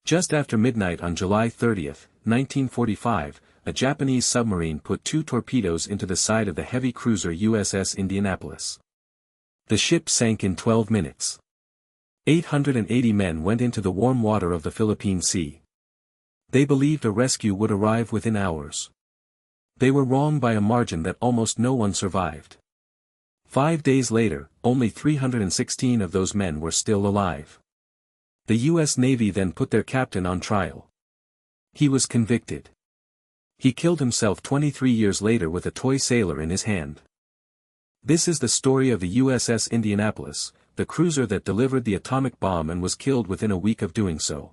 Just after midnight on July 30, 1945, a Japanese submarine put 2 torpedoes into the side of the heavy cruiser USS Indianapolis. The ship sank in 12 minutes. 880 men went into the warm water of the Philippine Sea. They believed a rescue would arrive within hours. They were wrong by a margin that almost no one survived. 5 days later, only 316 of those men were still alive. The U.S. Navy then put their captain on trial. He was convicted. He killed himself 23 years later with a toy sailor in his hand. This is the story of the USS Indianapolis, the cruiser that delivered the atomic bomb and was killed within a week of doing so.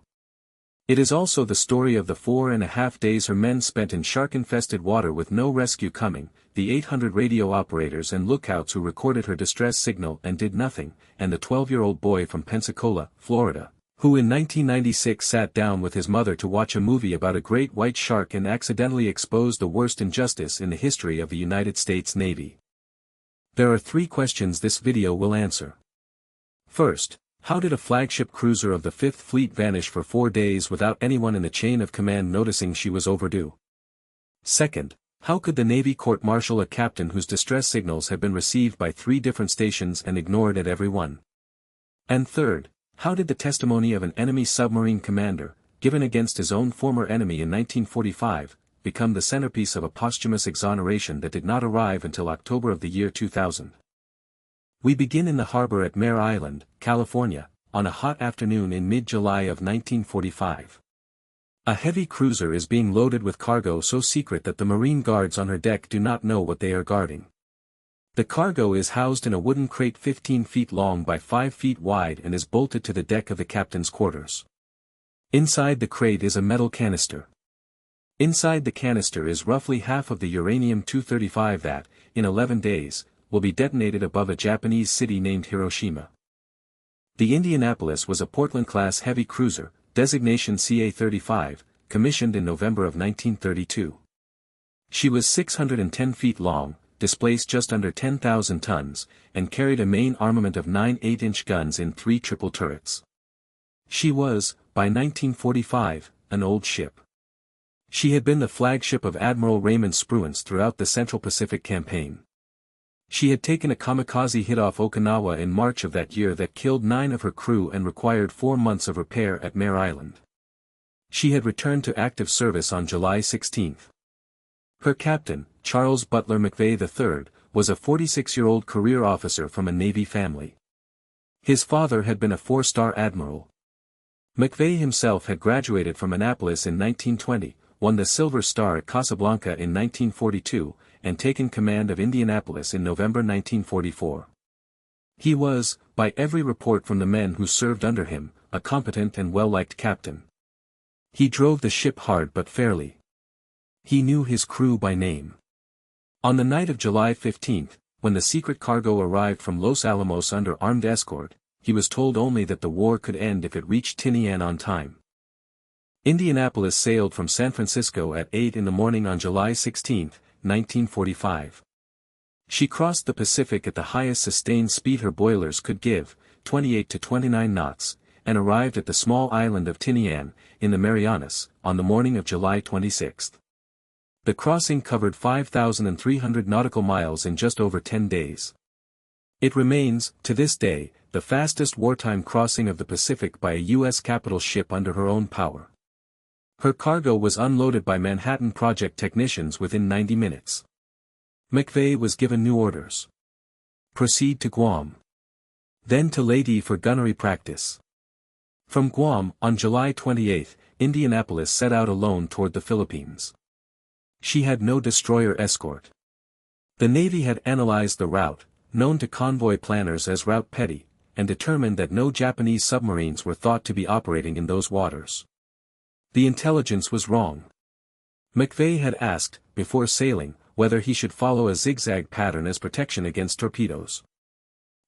It is also the story of the 4.5 days her men spent in shark-infested water with no rescue coming, the 800 radio operators and lookouts who recorded her distress signal and did nothing, and the 12-year-old boy from Pensacola, Florida, who in 1996 sat down with his mother to watch a movie about a great white shark and accidentally exposed the worst injustice in the history of the United States Navy. There are 3 questions this video will answer. First, how did a flagship cruiser of the 5th Fleet vanish for 4 days without anyone in the chain of command noticing she was overdue? Second, how could the Navy court-martial a captain whose distress signals had been received by 3 different stations and ignored at every one? And third, how did the testimony of an enemy submarine commander, given against his own former enemy in 1945, become the centerpiece of a posthumous exoneration that did not arrive until October of the year 2000. We begin in the harbor at Mare Island, California, on a hot afternoon in mid-July of 1945. A heavy cruiser is being loaded with cargo so secret that the Marine guards on her deck do not know what they are guarding. The cargo is housed in a wooden crate 15 feet long by 5 feet wide and is bolted to the deck of the captain's quarters. Inside the crate is a metal canister. Inside the canister is roughly half of the uranium-235 that, in 11 days, will be detonated above a Japanese city named Hiroshima. The Indianapolis was a Portland-class heavy cruiser, designation CA-35, commissioned in November of 1932. She was 610 feet long, displaced just under 10,000 tons, and carried a main armament of 9 8-inch guns in 3 triple turrets. She was, by 1945, an old ship. She had been the flagship of Admiral Raymond Spruance throughout the Central Pacific Campaign. She had taken a kamikaze hit off Okinawa in March of that year that killed 9 of her crew and required 4 months of repair at Mare Island. She had returned to active service on July 16. Her captain, Charles Butler McVeigh III, was a 46-year-old career officer from a Navy family. His father had been a 4-star admiral. McVeigh himself had graduated from Annapolis in 1920, won the Silver Star at Casablanca in 1942, and taken command of Indianapolis in November 1944. He was, by every report from the men who served under him, a competent and well-liked captain. He drove the ship hard but fairly. He knew his crew by name. On the night of July 15, when the secret cargo arrived from Los Alamos under armed escort, he was told only that the war could end if it reached Tinian on time. Indianapolis sailed from San Francisco at 8 in the morning on July 16, 1945. She crossed the Pacific at the highest sustained speed her boilers could give, 28 to 29 knots, and arrived at the small island of Tinian, in the Marianas, on the morning of July 26. The crossing covered 5,300 nautical miles in just over 10 days. It remains, to this day, the fastest wartime crossing of the Pacific by a U.S. capital ship under her own power. Her cargo was unloaded by Manhattan Project technicians within 90 minutes. McVeigh was given new orders. Proceed to Guam. Then to Leyte for gunnery practice. From Guam, on July 28, Indianapolis set out alone toward the Philippines. She had no destroyer escort. The Navy had analyzed the route, known to convoy planners as Route Petty, and determined that no Japanese submarines were thought to be operating in those waters. The intelligence was wrong. McVeigh had asked, before sailing, whether he should follow a zigzag pattern as protection against torpedoes.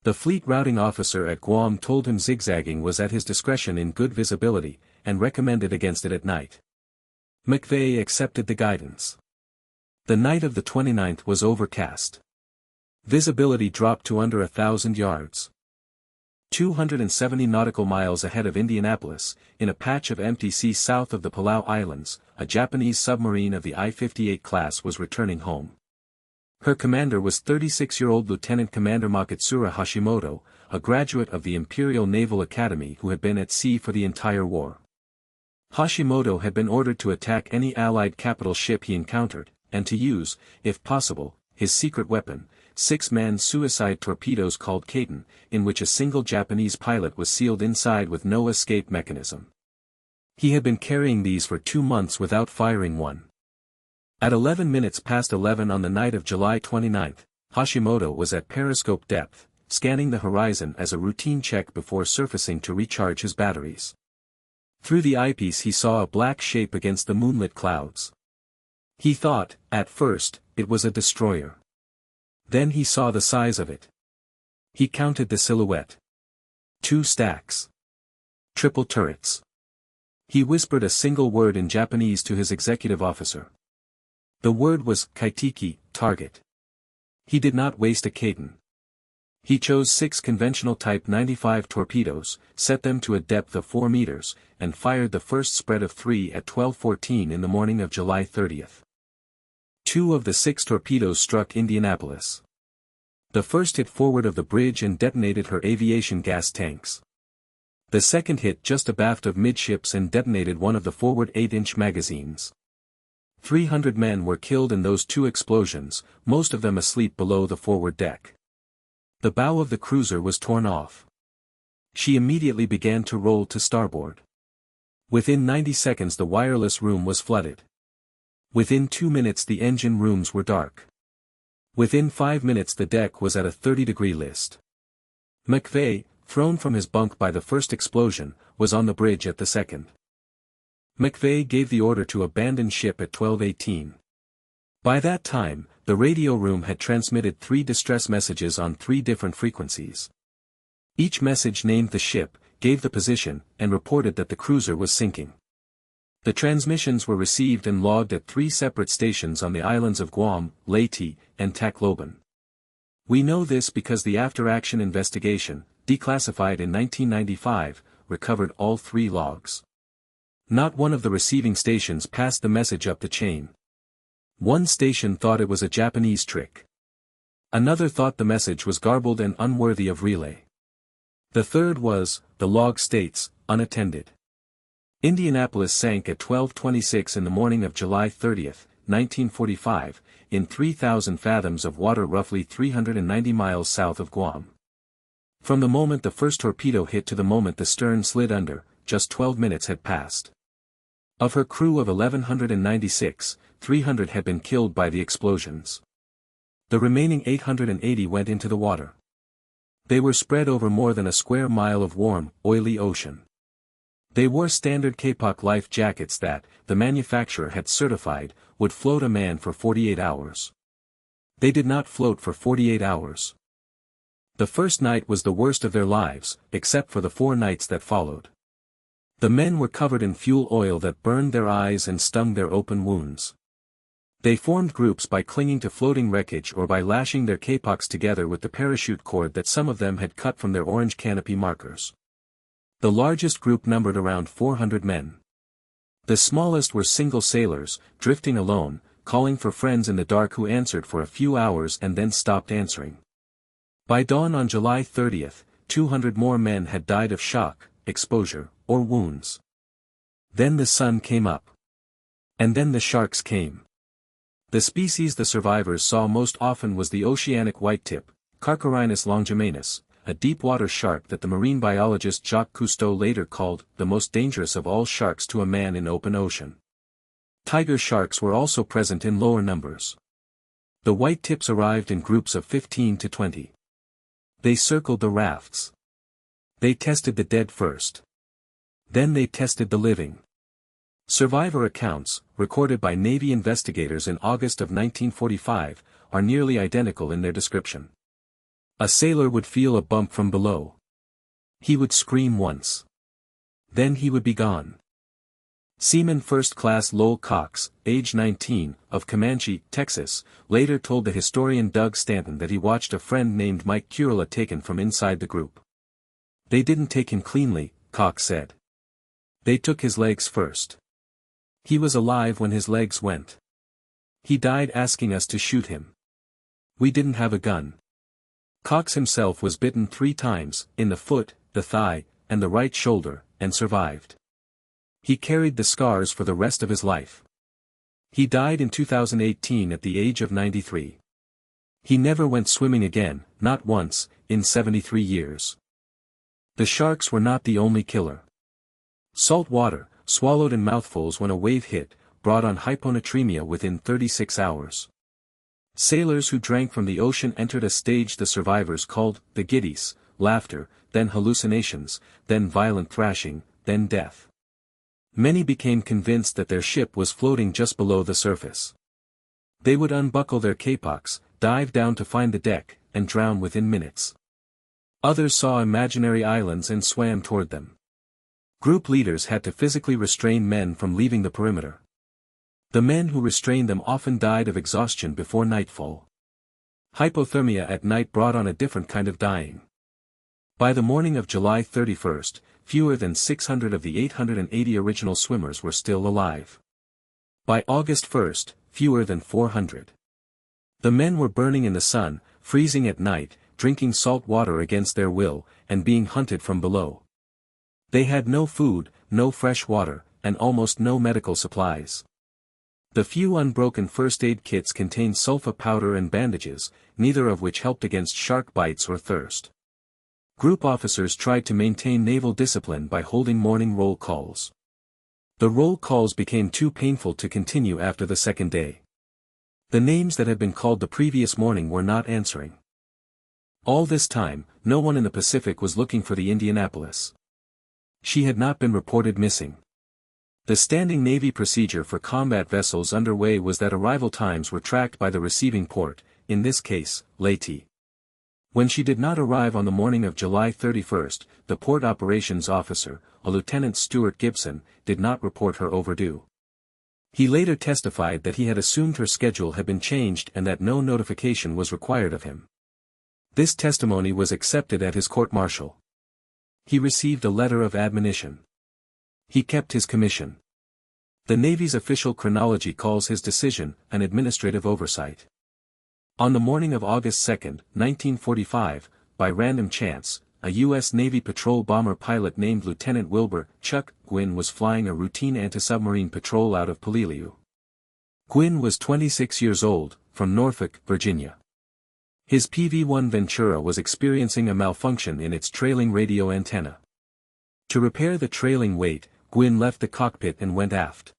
The fleet routing officer at Guam told him zigzagging was at his discretion in good visibility, and recommended against it at night. McVeigh accepted the guidance. The night of the 29th was overcast. Visibility dropped to under 1,000 yards. 270 nautical miles ahead of Indianapolis, in a patch of empty sea south of the Palau Islands, a Japanese submarine of the I-58 class was returning home. Her commander was 36-year-old Lieutenant Commander Makitsura Hashimoto, a graduate of the Imperial Naval Academy who had been at sea for the entire war. Hashimoto had been ordered to attack any Allied capital ship he encountered, and to use, if possible, his secret weapon, 6-man suicide torpedoes called Kaiten, in which a single Japanese pilot was sealed inside with no escape mechanism. He had been carrying these for 2 months without firing one. At 11 minutes past 11 on the night of July 29, Hashimoto was at periscope depth, scanning the horizon as a routine check before surfacing to recharge his batteries. Through the eyepiece he saw a black shape against the moonlit clouds. He thought, at first, it was a destroyer. Then he saw the size of it. He counted the silhouette. 2 stacks. Triple turrets. He whispered a single word in Japanese to his executive officer. The word was kaiteki, target. He did not waste a Kaiten. He chose 6 conventional Type 95 torpedoes, set them to a depth of 4 meters, and fired the first spread of 3 at 12:14 in the morning of July 30. 2 of the 6 torpedoes struck Indianapolis. The first hit forward of the bridge and detonated her aviation gas tanks. The second hit just abaft of midships and detonated one of the forward 8-inch magazines. 300 men were killed in those 2 explosions, most of them asleep below the forward deck. The bow of the cruiser was torn off. She immediately began to roll to starboard. Within 90 seconds the wireless room was flooded. Within 2 minutes the engine rooms were dark. Within 5 minutes the deck was at a 30-degree list. McVeigh, thrown from his bunk by the first explosion, was on the bridge at the second. McVeigh gave the order to abandon ship at 12:18. By that time, the radio room had transmitted 3 distress messages on 3 different frequencies. Each message named the ship, gave the position, and reported that the cruiser was sinking. The transmissions were received and logged at 3 separate stations on the islands of Guam, Leyte, and Tacloban. We know this because the after-action investigation, declassified in 1995, recovered all 3 logs. Not one of the receiving stations passed the message up the chain. One station thought it was a Japanese trick. Another thought the message was garbled and unworthy of relay. The third was, the log states, unattended. Indianapolis sank at 12:26 in the morning of July 30, 1945, in 3,000 fathoms of water roughly 390 miles south of Guam. From the moment the first torpedo hit to the moment the stern slid under, just 12 minutes had passed. Of her crew of 1,196, 300 had been killed by the explosions. The remaining 880 went into the water. They were spread over more than a square mile of warm, oily ocean. They wore standard Kapok life jackets that, the manufacturer had certified, would float a man for 48 hours. They did not float for 48 hours. The first night was the worst of their lives, except for the 4 nights that followed. The men were covered in fuel oil that burned their eyes and stung their open wounds. They formed groups by clinging to floating wreckage or by lashing their kapoks together with the parachute cord that some of them had cut from their orange canopy markers. The largest group numbered around 400 men. The smallest were single sailors, drifting alone, calling for friends in the dark who answered for a few hours and then stopped answering. By dawn on July 30, 200 more men had died of shock, exposure, or wounds. Then the sun came up. And then the sharks came. The species the survivors saw most often was the oceanic whitetip, Carcharinus longimanus, a deep-water shark that the marine biologist Jacques Cousteau later called the most dangerous of all sharks to a man in open ocean. Tiger sharks were also present in lower numbers. The whitetips arrived in groups of 15 to 20. They circled the rafts. They tested the dead first. Then they tested the living. Survivor accounts, recorded by Navy investigators in August of 1945, are nearly identical in their description. A sailor would feel a bump from below. He would scream once. Then he would be gone. Seaman First Class Lowell Cox, age 19, of Comanche, Texas, later told the historian Doug Stanton that he watched a friend named Mike Curella taken from inside the group. They didn't take him cleanly, Cox said. They took his legs first. He was alive when his legs went. He died asking us to shoot him. We didn't have a gun. Cox himself was bitten 3 times, in the foot, the thigh, and the right shoulder, and survived. He carried the scars for the rest of his life. He died in 2018 at the age of 93. He never went swimming again, not once, in 73 years. The sharks were not the only killer. Salt water, swallowed in mouthfuls when a wave hit, brought on hyponatremia within 36 hours. Sailors who drank from the ocean entered a stage the survivors called the giddies, laughter, then hallucinations, then violent thrashing, then death. Many became convinced that their ship was floating just below the surface. They would unbuckle their kapaks, dive down to find the deck, and drown within minutes. Others saw imaginary islands and swam toward them. Group leaders had to physically restrain men from leaving the perimeter. The men who restrained them often died of exhaustion before nightfall. Hypothermia at night brought on a different kind of dying. By the morning of July 31st, fewer than 600 of the 880 original swimmers were still alive. By August 1st, fewer than 400. The men were burning in the sun, freezing at night, drinking salt water against their will, and being hunted from below. They had no food, no fresh water, and almost no medical supplies. The few unbroken first aid kits contained sulfa powder and bandages, neither of which helped against shark bites or thirst. Group officers tried to maintain naval discipline by holding morning roll calls. The roll calls became too painful to continue after the second day. The names that had been called the previous morning were not answering. All this time, no one in the Pacific was looking for the Indianapolis. She had not been reported missing. The standing Navy procedure for combat vessels underway was that arrival times were tracked by the receiving port, in this case, Leyte. When she did not arrive on the morning of July 31st, the port operations officer, a Lieutenant Stuart Gibson, did not report her overdue. He later testified that he had assumed her schedule had been changed and that no notification was required of him. This testimony was accepted at his court-martial. He received a letter of admonition. He kept his commission. The Navy's official chronology calls his decision an administrative oversight. On the morning of August 2, 1945, by random chance, a U.S. Navy patrol bomber pilot named Lieutenant Wilbur Chuck Gwynn was flying a routine anti-submarine patrol out of Peleliu. Gwynn was 26 years old, from Norfolk, Virginia. His PV-1 Ventura was experiencing a malfunction in its trailing radio antenna. To repair the trailing weight, Gwynn left the cockpit and went aft.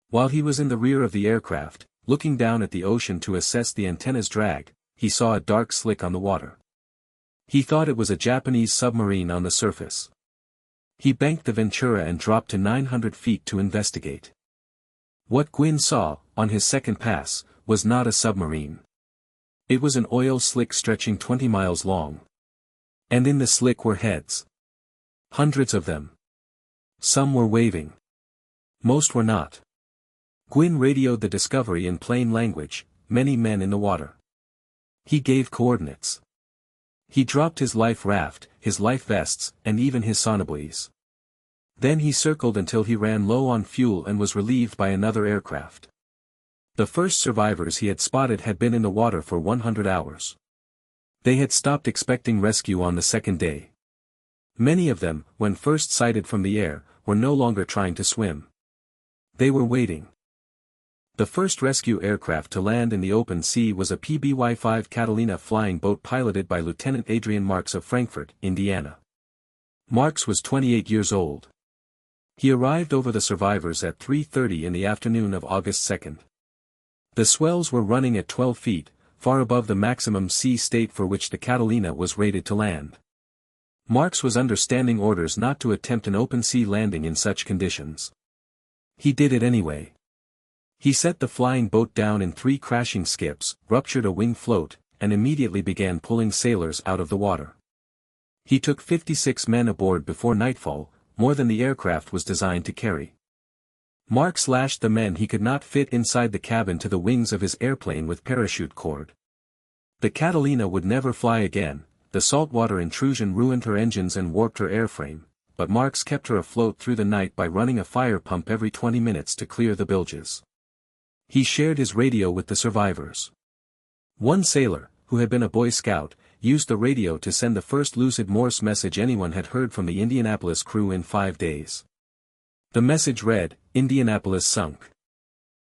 While he was in the rear of the aircraft, looking down at the ocean to assess the antenna's drag, he saw a dark slick on the water. He thought it was a Japanese submarine on the surface. He banked the Ventura and dropped to 900 feet to investigate. What Gwynn saw, on his second pass, was not a submarine. It was an oil slick stretching 20 miles long. And in the slick were heads. Hundreds of them. Some were waving. Most were not. Gwynn radioed the discovery in plain language, many men in the water. He gave coordinates. He dropped his life raft, his life vests, and even his sonobuoys. Then he circled until he ran low on fuel and was relieved by another aircraft. The first survivors he had spotted had been in the water for 100 hours. They had stopped expecting rescue on the second day. Many of them, when first sighted from the air, were no longer trying to swim. They were waiting. The first rescue aircraft to land in the open sea was a PBY-5 Catalina flying boat piloted by Lieutenant Adrian Marks of Frankfort, Indiana. Marks was 28 years old. He arrived over the survivors at 3:30 in the afternoon of August 2. The swells were running at 12 feet, far above the maximum sea state for which the Catalina was rated to land. Marks was under standing orders not to attempt an open sea landing in such conditions. He did it anyway. He set the flying boat down in 3 crashing skips, ruptured a wing float, and immediately began pulling sailors out of the water. He took 56 men aboard before nightfall, more than the aircraft was designed to carry. Marks lashed the men he could not fit inside the cabin to the wings of his airplane with parachute cord. The Catalina would never fly again, the saltwater intrusion ruined her engines and warped her airframe, but Marks kept her afloat through the night by running a fire pump every 20 minutes to clear the bilges. He shared his radio with the survivors. One sailor, who had been a Boy Scout, used the radio to send the first lucid Morse message anyone had heard from the Indianapolis crew in 5 days. The message read, "Indianapolis sunk.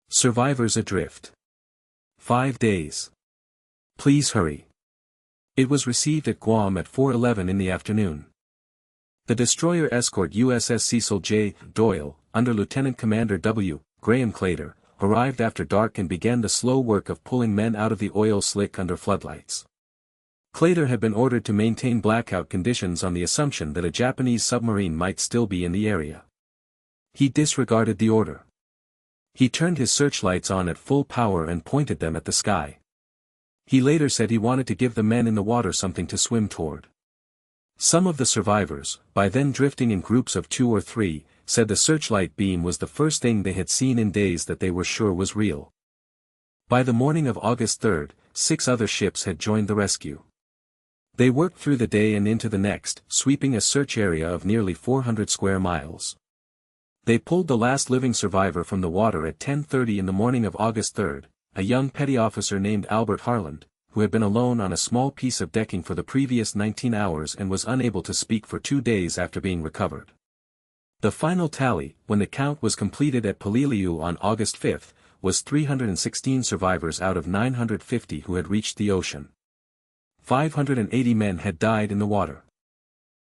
Survivors adrift. 5 days. Please hurry." It was received at Guam at 4:11 in the afternoon. The destroyer escort USS Cecil J. Doyle, under Lieutenant Commander W. Graham Claytor, arrived after dark and began the slow work of pulling men out of the oil slick under floodlights. Claytor had been ordered to maintain blackout conditions on the assumption that a Japanese submarine might still be in the area. He disregarded the order. He turned his searchlights on at full power and pointed them at the sky. He later said he wanted to give the men in the water something to swim toward. Some of the survivors, by then drifting in groups of 2 or 3, said the searchlight beam was the first thing they had seen in days that they were sure was real. By the morning of August 3, 6 other ships had joined the rescue. They worked through the day and into the next, sweeping a search area of nearly 400 square miles. They pulled the last living survivor from the water at 10:30 in the morning of August 3, a young petty officer named Albert Harland, who had been alone on a small piece of decking for the previous 19 hours and was unable to speak for 2 days after being recovered. The final tally, when the count was completed at Peleliu on August 5, was 316 survivors out of 950 who had reached the ocean. 580 men had died in the water.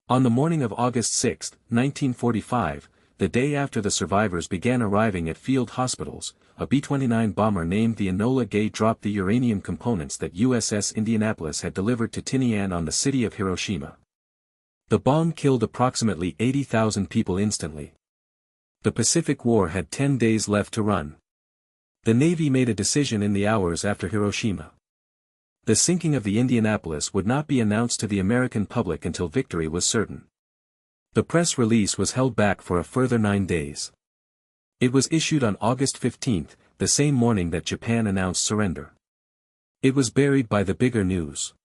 On the morning of August 6, 1945, the day after the survivors began arriving at field hospitals, a B-29 bomber named the Enola Gay dropped the uranium components that USS Indianapolis had delivered to Tinian on the city of Hiroshima. The bomb killed approximately 80,000 people instantly. The Pacific War had 10 days left to run. The Navy made a decision in the hours after Hiroshima. The sinking of the Indianapolis would not be announced to the American public until victory was certain. The press release was held back for a further 9 days. It was issued on August 15, the same morning that Japan announced surrender. It was buried by the bigger news.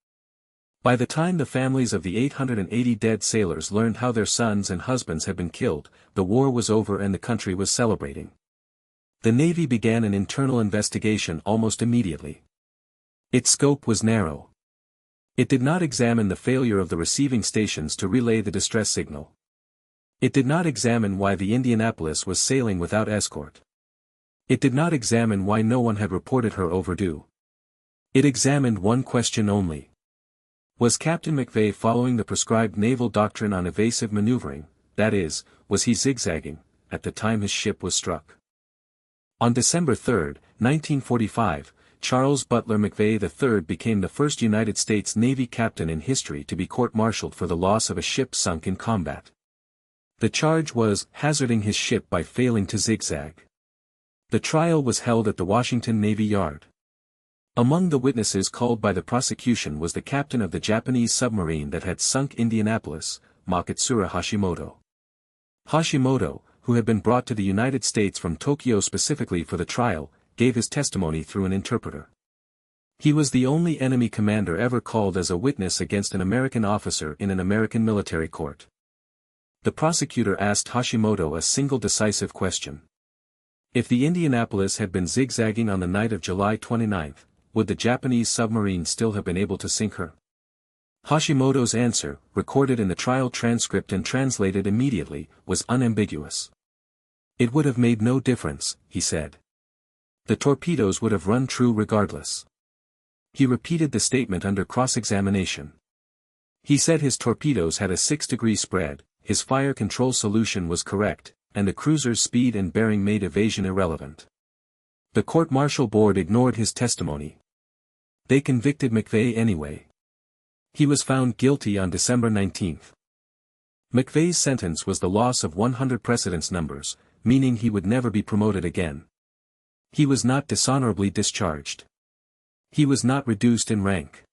By the time the families of the 880 dead sailors learned how their sons and husbands had been killed, the war was over and the country was celebrating. The Navy began an internal investigation almost immediately. Its scope was narrow. It did not examine the failure of the receiving stations to relay the distress signal. It did not examine why the Indianapolis was sailing without escort. It did not examine why no one had reported her overdue. It examined one question only. Was Captain McVeigh following the prescribed naval doctrine on evasive maneuvering, that is, was he zigzagging, at the time his ship was struck? On December 3, 1945, Charles Butler McVeigh III became the first United States Navy captain in history to be court-martialed for the loss of a ship sunk in combat. The charge was hazarding his ship by failing to zigzag. The trial was held at the Washington Navy Yard. Among the witnesses called by the prosecution was the captain of the Japanese submarine that had sunk Indianapolis, Makitsura Hashimoto. Hashimoto, who had been brought to the United States from Tokyo specifically for the trial, gave his testimony through an interpreter. He was the only enemy commander ever called as a witness against an American officer in an American military court. The prosecutor asked Hashimoto a single decisive question. If the Indianapolis had been zigzagging on the night of July 29, would the Japanese submarine still have been able to sink her? Hashimoto's answer, recorded in the trial transcript and translated immediately, was unambiguous. It would have made no difference, he said. The torpedoes would have run true regardless. He repeated the statement under cross-examination. He said his torpedoes had a 6-degree spread, his fire control solution was correct, and the cruiser's speed and bearing made evasion irrelevant. The court-martial board ignored his testimony. They convicted McVeigh anyway. He was found guilty on December 19. McVeigh's sentence was the loss of 100 precedence numbers, meaning he would never be promoted again. He was not dishonorably discharged. He was not reduced in rank.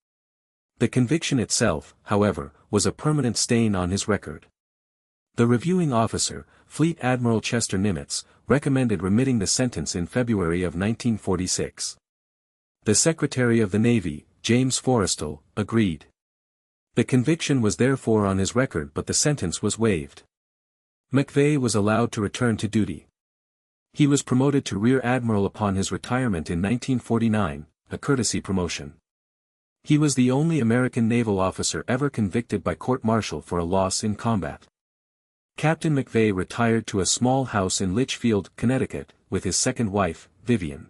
The conviction itself, however, was a permanent stain on his record. The reviewing officer, Fleet Admiral Chester Nimitz, recommended remitting the sentence in February of 1946. The Secretary of the Navy, James Forrestal, agreed. The conviction was therefore on his record, but the sentence was waived. McVeigh was allowed to return to duty. He was promoted to Rear Admiral upon his retirement in 1949, a courtesy promotion. He was the only American naval officer ever convicted by court-martial for a loss in combat. Captain McVeigh retired to a small house in Litchfield, Connecticut, with his second wife, Vivian.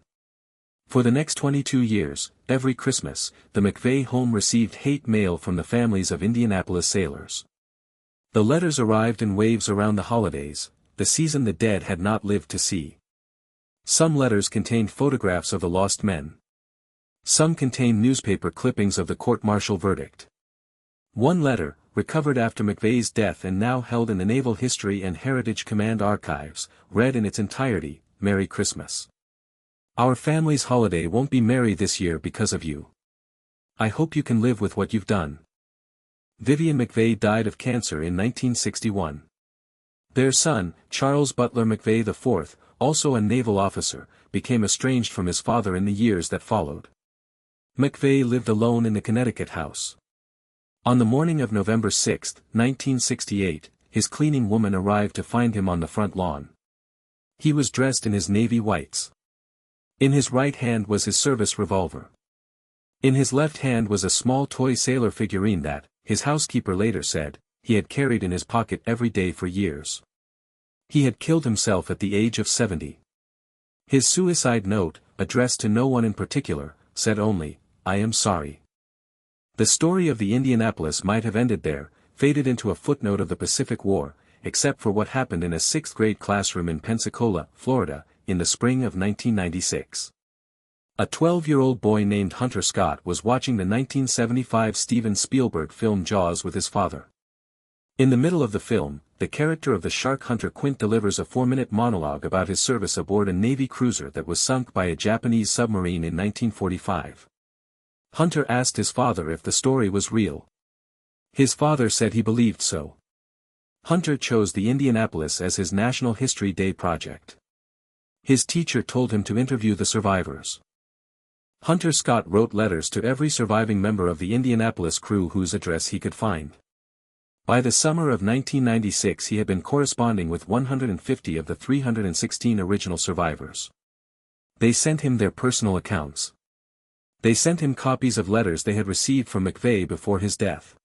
For the next 22 years, every Christmas, the McVeigh home received hate mail from the families of Indianapolis sailors. The letters arrived in waves around the holidays, the season the dead had not lived to see. Some letters contained photographs of the lost men. Some contained newspaper clippings of the court-martial verdict. One letter, recovered after McVeigh's death and now held in the Naval History and Heritage Command archives, read in its entirety, "Merry Christmas. Our family's holiday won't be merry this year because of you. I hope you can live with what you've done." Vivian McVeigh died of cancer in 1961. Their son, Charles Butler McVeigh IV, also a naval officer, became estranged from his father in the years that followed. McVeigh lived alone in the Connecticut house. On the morning of November 6, 1968, his cleaning woman arrived to find him on the front lawn. He was dressed in his navy whites. In his right hand was his service revolver. In his left hand was a small toy sailor figurine that, his housekeeper later said, he had carried in his pocket every day for years. He had killed himself at the age of 70. His suicide note, addressed to no one in particular, said only, "I am sorry." The story of the Indianapolis might have ended there, faded into a footnote of the Pacific War, except for what happened in a sixth-grade classroom in Pensacola, Florida, in the spring of 1996. A 12-year-old boy named Hunter Scott was watching the 1975 Steven Spielberg film Jaws with his father. In the middle of the film, the character of the shark hunter Quint delivers a 4-minute monologue about his service aboard a Navy cruiser that was sunk by a Japanese submarine in 1945. Hunter asked his father if the story was real. His father said he believed so. Hunter chose the Indianapolis as his National History Day project. His teacher told him to interview the survivors. Hunter Scott wrote letters to every surviving member of the Indianapolis crew whose address he could find. By the summer of 1996 he had been corresponding with 150 of the 316 original survivors. They sent him their personal accounts. They sent him copies of letters they had received from McVeigh before his death.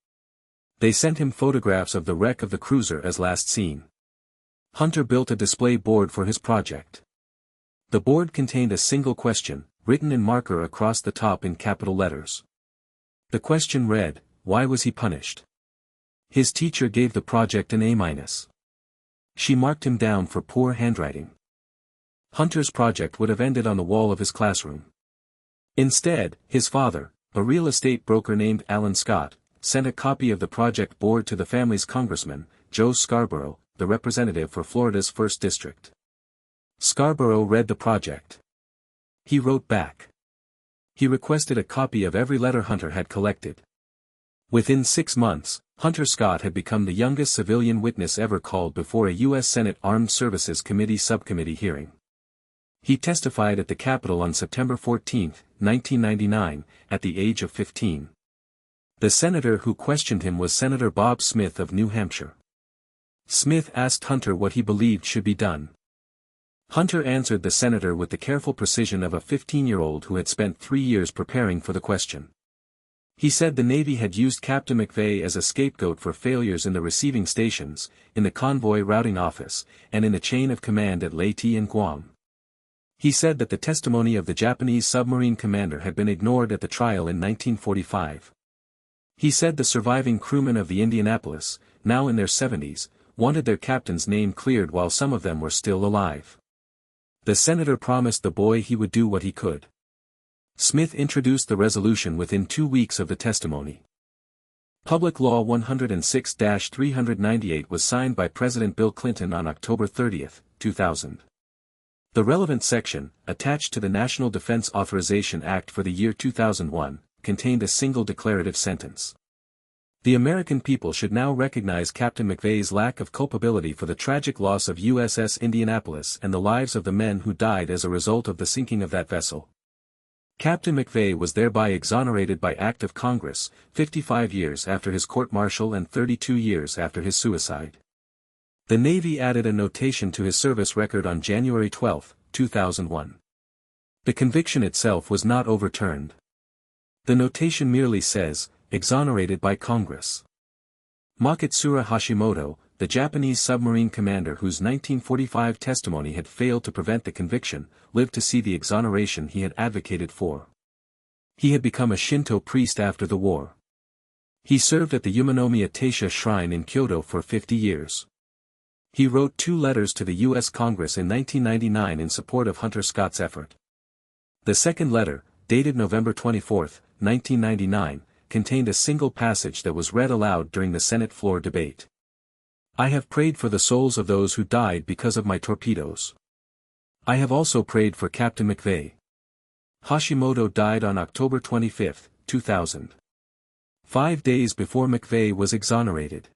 They sent him photographs of the wreck of the cruiser as last seen. Hunter built a display board for his project. The board contained a single question, written in marker across the top in capital letters. The question read, "Why was he punished?" His teacher gave the project an A-. She marked him down for poor handwriting. Hunter's project would have ended on the wall of his classroom. Instead, his father, a real estate broker named Alan Scott, sent a copy of the project board to the family's congressman, Joe Scarborough, the representative for Florida's 1st District. Scarborough read the project. He wrote back. He requested a copy of every letter Hunter had collected. Within 6 months, Hunter Scott had become the youngest civilian witness ever called before a U.S. Senate Armed Services Committee subcommittee hearing. He testified at the Capitol on September 14, 1999, at the age of 15. The senator who questioned him was Senator Bob Smith of New Hampshire. Smith asked Hunter what he believed should be done. Hunter answered the senator with the careful precision of a 15-year-old who had spent 3 years preparing for the question. He said the Navy had used Captain McVeigh as a scapegoat for failures in the receiving stations, in the convoy routing office, and in the chain of command at Leyte and Guam. He said that the testimony of the Japanese submarine commander had been ignored at the trial in 1945. He said the surviving crewmen of the Indianapolis, now in their 70s, wanted their captain's name cleared while some of them were still alive. The senator promised the boy he would do what he could. Smith introduced the resolution within 2 weeks of the testimony. Public Law 106-398 was signed by President Bill Clinton on October 30, 2000. The relevant section, attached to the National Defense Authorization Act for the year 2001, contained a single declarative sentence. The American people should now recognize Captain McVeigh's lack of culpability for the tragic loss of USS Indianapolis and the lives of the men who died as a result of the sinking of that vessel. Captain McVeigh was thereby exonerated by Act of Congress, 55 years after his court-martial and 32 years after his suicide. The Navy added a notation to his service record on January 12, 2001. The conviction itself was not overturned. The notation merely says, exonerated by Congress. Makitsura Hashimoto, the Japanese submarine commander whose 1945 testimony had failed to prevent the conviction, lived to see the exoneration he had advocated for. He had become a Shinto priest after the war. He served at the Yumanomiya Taisha Shrine in Kyoto for 50 years. He wrote 2 letters to the U.S. Congress in 1999 in support of Hunter Scott's effort. The second letter, dated November 24, 1999, contained a single passage that was read aloud during the Senate floor debate. I have prayed for the souls of those who died because of my torpedoes. I have also prayed for Captain McVeigh. Hashimoto died on October 25, 2000. 5 days before McVeigh was exonerated.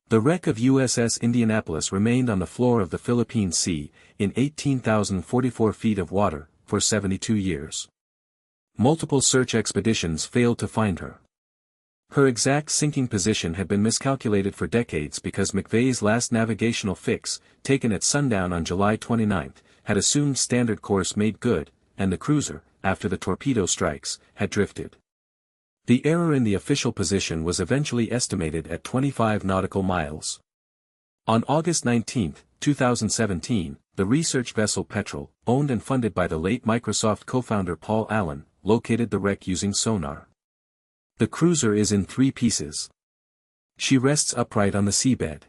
The wreck of USS Indianapolis remained on the floor of the Philippine Sea, in 18,044 feet of water, for 72 years. Multiple search expeditions failed to find her. Her exact sinking position had been miscalculated for decades because McVeigh's last navigational fix, taken at sundown on July 29, had assumed standard course made good, and the cruiser, after the torpedo strikes, had drifted. The error in the official position was eventually estimated at 25 nautical miles. On August 19, 2017, the research vessel Petrel, owned and funded by the late Microsoft co-founder Paul Allen, located the wreck using sonar. The cruiser is in 3 pieces. She rests upright on the seabed.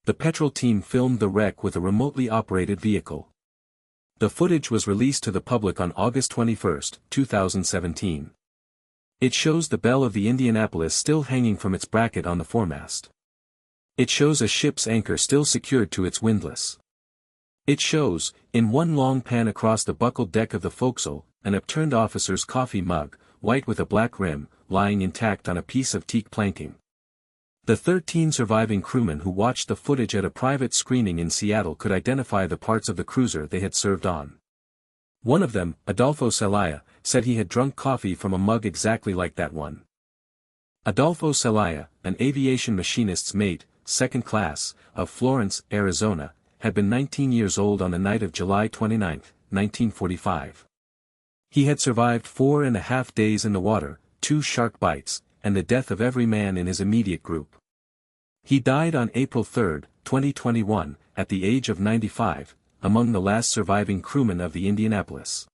The Petrel team filmed the wreck with a remotely operated vehicle. The footage was released to the public on August 21, 2017. It shows the bell of the Indianapolis still hanging from its bracket on the foremast. It shows a ship's anchor still secured to its windlass. It shows, in one long pan across the buckled deck of the forecastle, an upturned officer's coffee mug, white with a black rim, lying intact on a piece of teak planking. The 13 surviving crewmen who watched the footage at a private screening in Seattle could identify the parts of the cruiser they had served on. One of them, Adolfo Celaya, said he had drunk coffee from a mug exactly like that one. Adolfo Celaya, an aviation machinist's mate, second class, of Florence, Arizona, had been 19 years old on the night of July 29, 1945. He had survived 4.5 days in the water, 2 shark bites, and the death of every man in his immediate group. He died on April 3, 2021, at the age of 95, among the last surviving crewmen of the Indianapolis.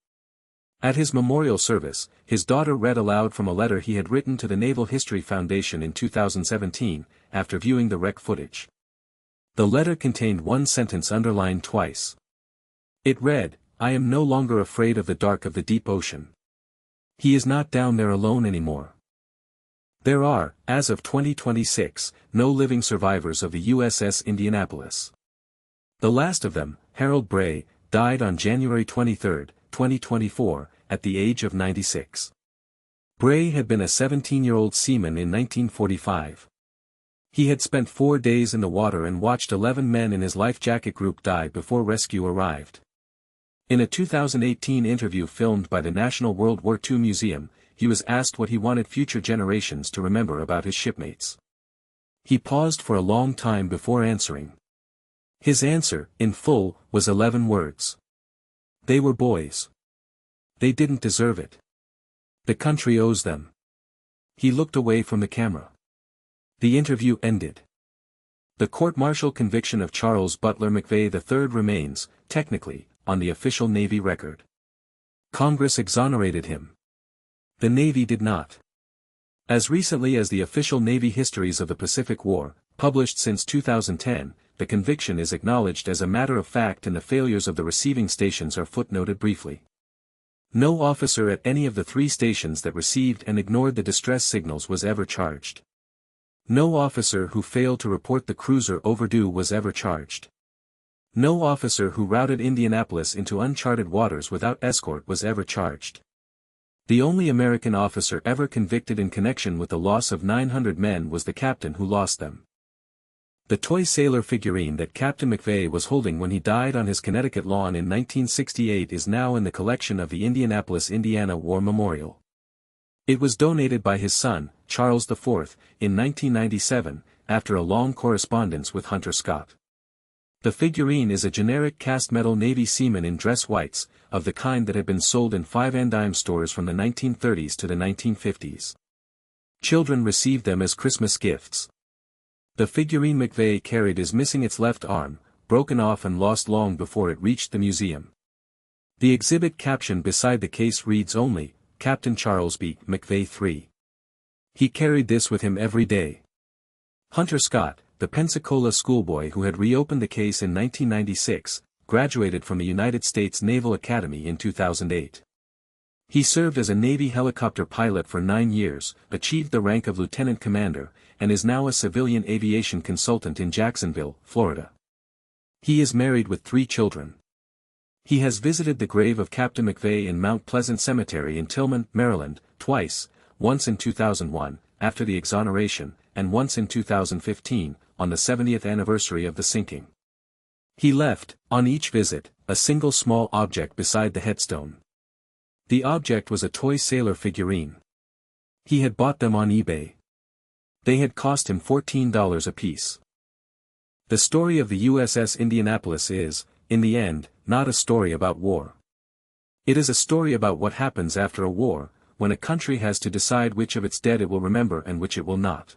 At his memorial service, his daughter read aloud from a letter he had written to the Naval History Foundation in 2017, after viewing the wreck footage. The letter contained one sentence underlined twice. It read, "I am no longer afraid of the dark of the deep ocean. He is not down there alone anymore." There are, as of 2026, no living survivors of the USS Indianapolis. The last of them, Harold Bray, died on January 23, 2024, at the age of 96. Bray had been a 17-year-old seaman in 1945. He had spent 4 days in the water and watched 11 men in his life jacket group die before rescue arrived. In a 2018 interview filmed by the National World War II Museum, he was asked what he wanted future generations to remember about his shipmates. He paused for a long time before answering. His answer, in full, was 11 words. They were boys. They didn't deserve it. The country owes them. He looked away from the camera. The interview ended. The court-martial conviction of Charles Butler McVeigh III remains, technically, on the official Navy record. Congress exonerated him. The Navy did not. As recently as the official Navy histories of the Pacific War, published since 2010, the conviction is acknowledged as a matter of fact and the failures of the receiving stations are footnoted briefly. No officer at any of the 3 stations that received and ignored the distress signals was ever charged. No officer who failed to report the cruiser overdue was ever charged. No officer who routed Indianapolis into uncharted waters without escort was ever charged. The only American officer ever convicted in connection with the loss of 900 men was the captain who lost them. The toy sailor figurine that Captain McVeigh was holding when he died on his Connecticut lawn in 1968 is now in the collection of the Indianapolis, Indiana War Memorial. It was donated by his son, Charles IV, in 1997, after a long correspondence with Hunter Scott. The figurine is a generic cast metal Navy seaman in dress whites, of the kind that had been sold in 5-and-dime stores from the 1930s to the 1950s. Children received them as Christmas gifts. The figurine McVeigh carried is missing its left arm, broken off and lost long before it reached the museum. The exhibit caption beside the case reads only, Captain Charles B. McVeigh III. He carried this with him every day. Hunter Scott, the Pensacola schoolboy who had reopened the case in 1996, graduated from the United States Naval Academy in 2008. He served as a Navy helicopter pilot for 9 years, achieved the rank of lieutenant commander, and is now a civilian aviation consultant in Jacksonville, Florida. He is married with 3 children. He has visited the grave of Captain McVeigh in Mount Pleasant Cemetery in Tillman, Maryland, twice, once in 2001, after the exoneration, and once in 2015, on the 70th anniversary of the sinking. He left, on each visit, a single small object beside the headstone. The object was a toy sailor figurine. He had bought them on eBay. They had cost him $14 apiece. The story of the USS Indianapolis is, in the end, not a story about war. It is a story about what happens after a war, when a country has to decide which of its dead it will remember and which it will not.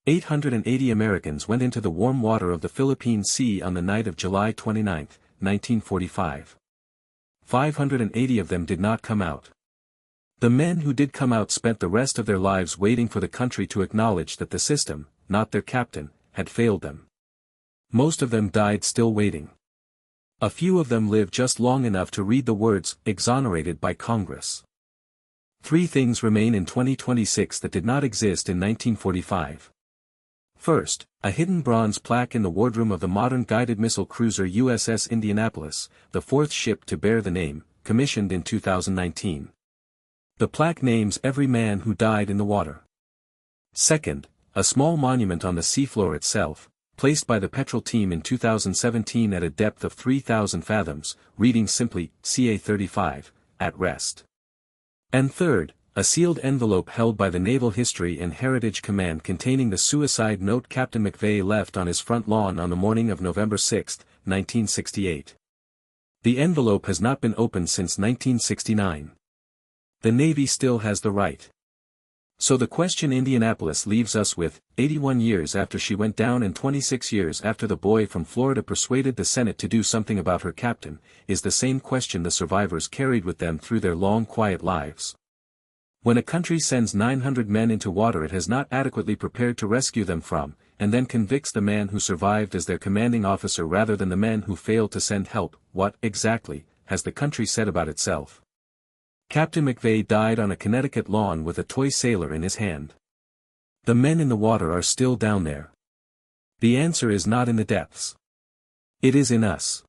880 Americans went into the warm water of the Philippine Sea on the night of July 29, 1945. 580 of them did not come out. The men who did come out spent the rest of their lives waiting for the country to acknowledge that the system, not their captain, had failed them. Most of them died still waiting. A few of them lived just long enough to read the words, exonerated by Congress. 3 things remain in 2026 that did not exist in 1945. First, a hidden bronze plaque in the wardroom of the modern guided missile cruiser USS Indianapolis, the 4th ship to bear the name, commissioned in 2019. The plaque names every man who died in the water. Second, a small monument on the seafloor itself, placed by the Petrel team in 2017 at a depth of 3,000 fathoms, reading simply, CA-35, at rest. And third, a sealed envelope held by the Naval History and Heritage Command containing the suicide note Captain McVeigh left on his front lawn on the morning of November 6, 1968. The envelope has not been opened since 1969. The Navy still has the right. So the question Indianapolis leaves us with, 81 years after she went down and 26 years after the boy from Florida persuaded the Senate to do something about her captain, is the same question the survivors carried with them through their long quiet lives. When a country sends 900 men into water it has not adequately prepared to rescue them from, and then convicts the man who survived as their commanding officer rather than the men who failed to send help, what, exactly, has the country said about itself? Captain McVeigh died on a Connecticut lawn with a toy sailor in his hand. The men in the water are still down there. The answer is not in the depths. It is in us.